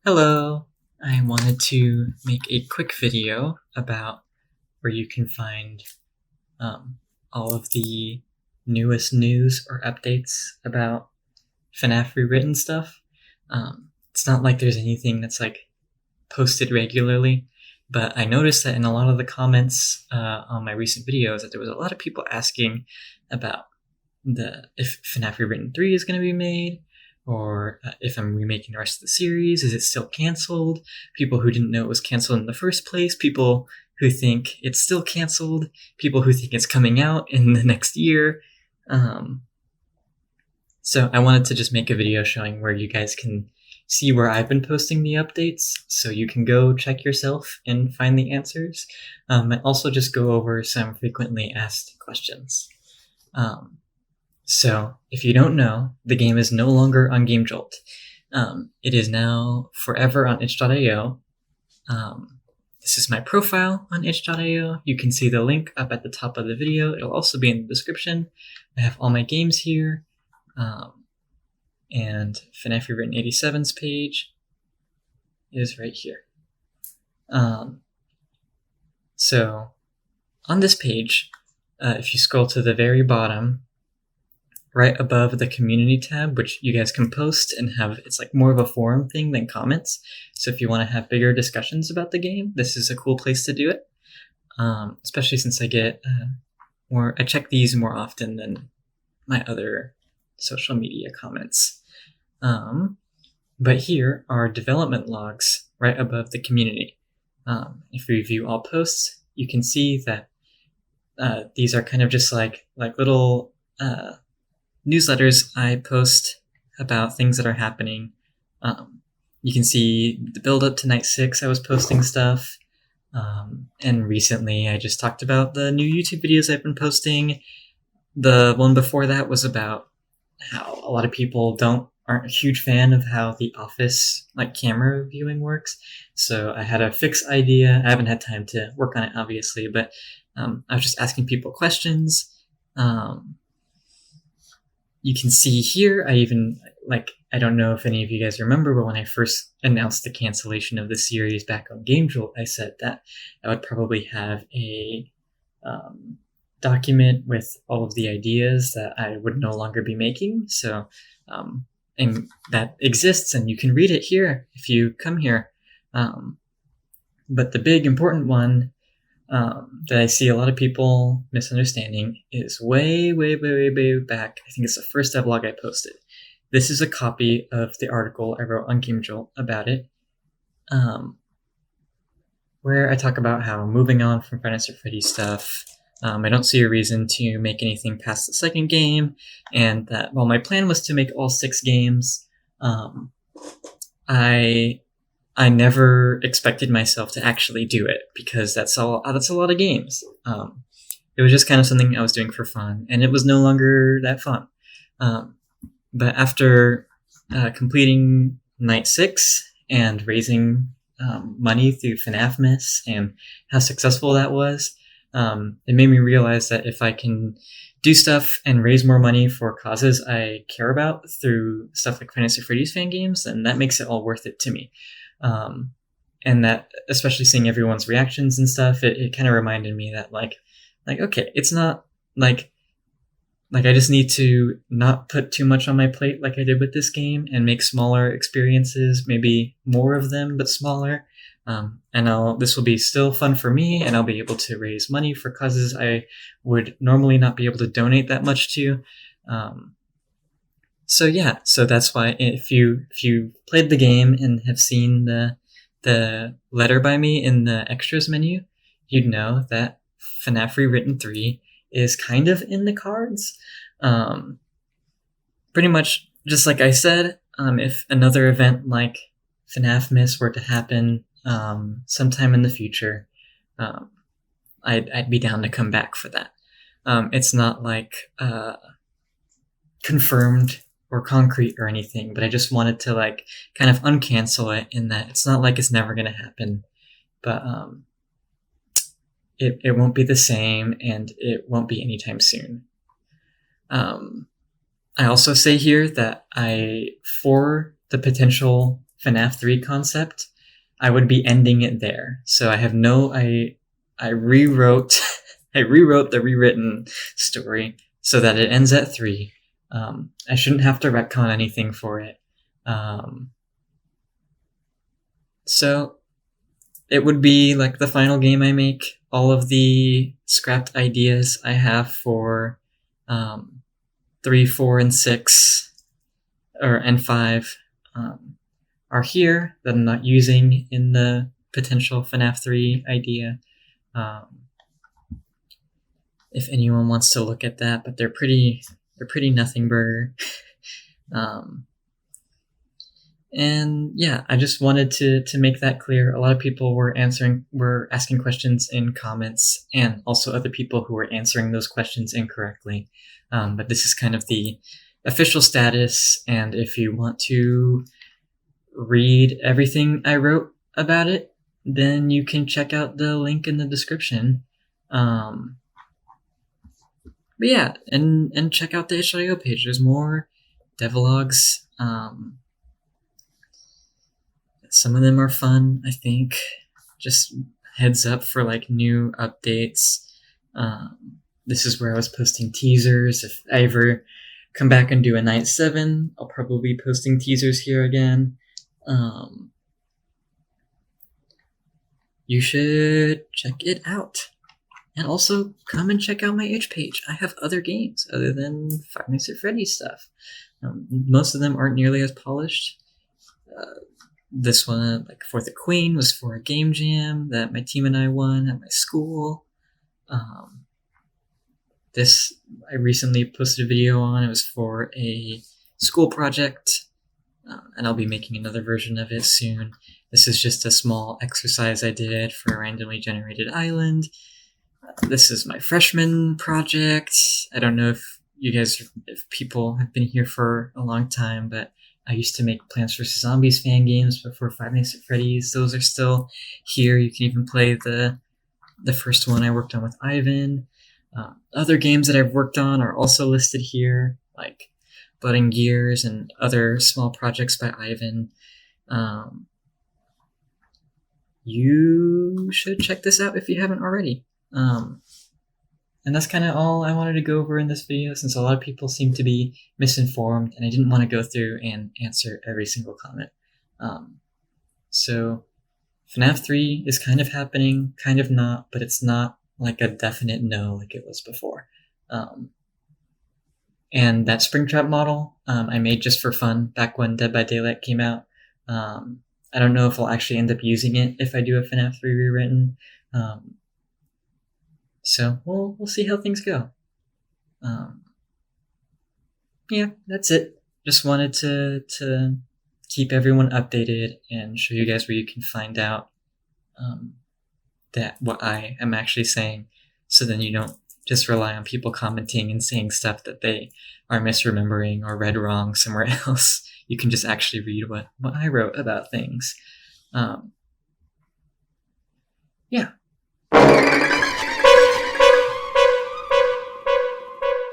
Hello! I wanted to make a quick video about where you can find all of the newest news or updates about FNAF Rewritten stuff. It's not like there's anything that's posted regularly, but I noticed that in a lot of the comments on my recent videos that there was a lot of people asking about if FNAF Rewritten 3 is going to be made, or if I'm remaking the rest of the series. Is it still canceled? People who didn't know it was canceled in the first place, people who think it's still canceled, people who think it's coming out in the next year. So I wanted to just make a video showing where you guys can see where I've been posting the updates, so you can go check yourself and find the answers, and also just go over some frequently asked questions. So, if you don't know, the game is no longer on GameJolt. It is now forever on itch.io. This is my profile on itch.io. You can see the link up at the top of the video. It'll also be in the description. I have all my games here. And FNAF Rewritten 87's page is right here. So, on this page, if you scroll to the very bottom, right above the community tab, which you guys can post and have, it's like more of a forum thing than comments. So if you want to have bigger discussions about the game, this is a cool place to do it. Especially since I get I check these more often than my other social media comments. But here are development logs right above the community. If we view all posts, you can see that these are kind of just like little newsletters I post about things that are happening. You can see the build up to night 6, I was posting stuff. And recently I just talked about the new YouTube videos I've been posting. The one before that was about how a lot of people aren't a huge fan of how the Office camera viewing works. So I had a fix idea. I haven't had time to work on it, obviously, but I was just asking people questions. You can see here, I don't know if any of you guys remember, but when I first announced the cancellation of the series back on GameJolt, I said that I would probably have a document with all of the ideas that I would no longer be making. So, and that exists, and you can read it here if you come here. But the big important one that I see a lot of people misunderstanding is way, way, way, way, way back. I think it's the first devlog I posted. This is a copy of the article I wrote on GameJolt about it, where I talk about how moving on from Five Nights at Freddy's stuff, I don't see a reason to make anything past the second game, and that while my plan was to make all 6 games, I never expected myself to actually do it, because that's a lot of games. It was just kind of something I was doing for fun, and it was no longer that fun. But after completing Night 6 and raising money through FNAF Miss and how successful that was, it made me realize that if I can do stuff and raise more money for causes I care about through stuff like Five Nights at Freddy's fan games, then that makes it all worth it to me. And that, especially seeing everyone's reactions and stuff, it kind of reminded me that okay, it's not I just need to not put too much on my plate like I did with this game and make smaller experiences, maybe more of them, but smaller. And this will be still fun for me, and I'll be able to raise money for causes I would normally not be able to donate that much to. So yeah, so that's why if you played the game and have seen the letter by me in the extras menu, you'd know that FNAF Rewritten 3 is kind of in the cards. Pretty much just like I said, if another event like FNAF Miss were to happen sometime in the future, I'd be down to come back for that. It's not confirmed or concrete or anything, but I just wanted to kind of uncancel it, in that it's not like it's never going to happen, but it won't be the same, and it won't be anytime soon. I also say here that for the potential FNAF 3 concept, I would be ending it there. So I rewrote I rewrote the Rewritten story so that it ends at 3. I shouldn't have to retcon anything for it. So it would be like the final game I make. All of the scrapped ideas I have for 3, 4, and 6, and 5 are here that I'm not using in the potential FNAF 3 idea. If anyone wants to look at that, but they're pretty nothing burger. And yeah, I just wanted to make that clear. A lot of people were asking questions in comments, and also other people who were answering those questions incorrectly. But this is kind of the official status, and if you want to read everything I wrote about it, then you can check out the link in the description. But yeah, and check out the itch.io page. There's more devlogs. Some of them are fun, I think. Just heads up for like new updates. This is where I was posting teasers. If I ever come back and do a Night 7, I'll probably be posting teasers here again. You should check it out. And also, come and check out my itch page. I have other games other than Five Nights at Freddy's stuff. Most of them aren't nearly as polished. This one, like For the Queen, was for a game jam that my team and I won at my school. This, I recently posted a video on. It was for a school project, and I'll be making another version of it soon. This is just a small exercise I did for a randomly generated island. This is my freshman project. I don't know if people have been here for a long time, but I used to make Plants vs. Zombies fan games before Five Nights at Freddy's. Those are still here. You can even play the first one I worked on with Ivan. Other games that I've worked on are also listed here, like Blood and Gears and other small projects by Ivan. You should check this out if you haven't already. And that's kind of all I wanted to go over in this video, since a lot of people seem to be misinformed, and I didn't want to go through and answer every single comment. So FNAF 3 is kind of happening, kind of not, but it's not like a definite no like it was before. And that Springtrap model I made just for fun back when Dead by Daylight came out. I don't know if I'll actually end up using it if I do a FNAF 3 rewritten. So we'll see how things go. Yeah, that's it. Just wanted to keep everyone updated and show you guys where you can find out that what I am actually saying, so then you don't just rely on people commenting and saying stuff that they are misremembering or read wrong somewhere else. You can just actually read what I wrote about things. Yeah.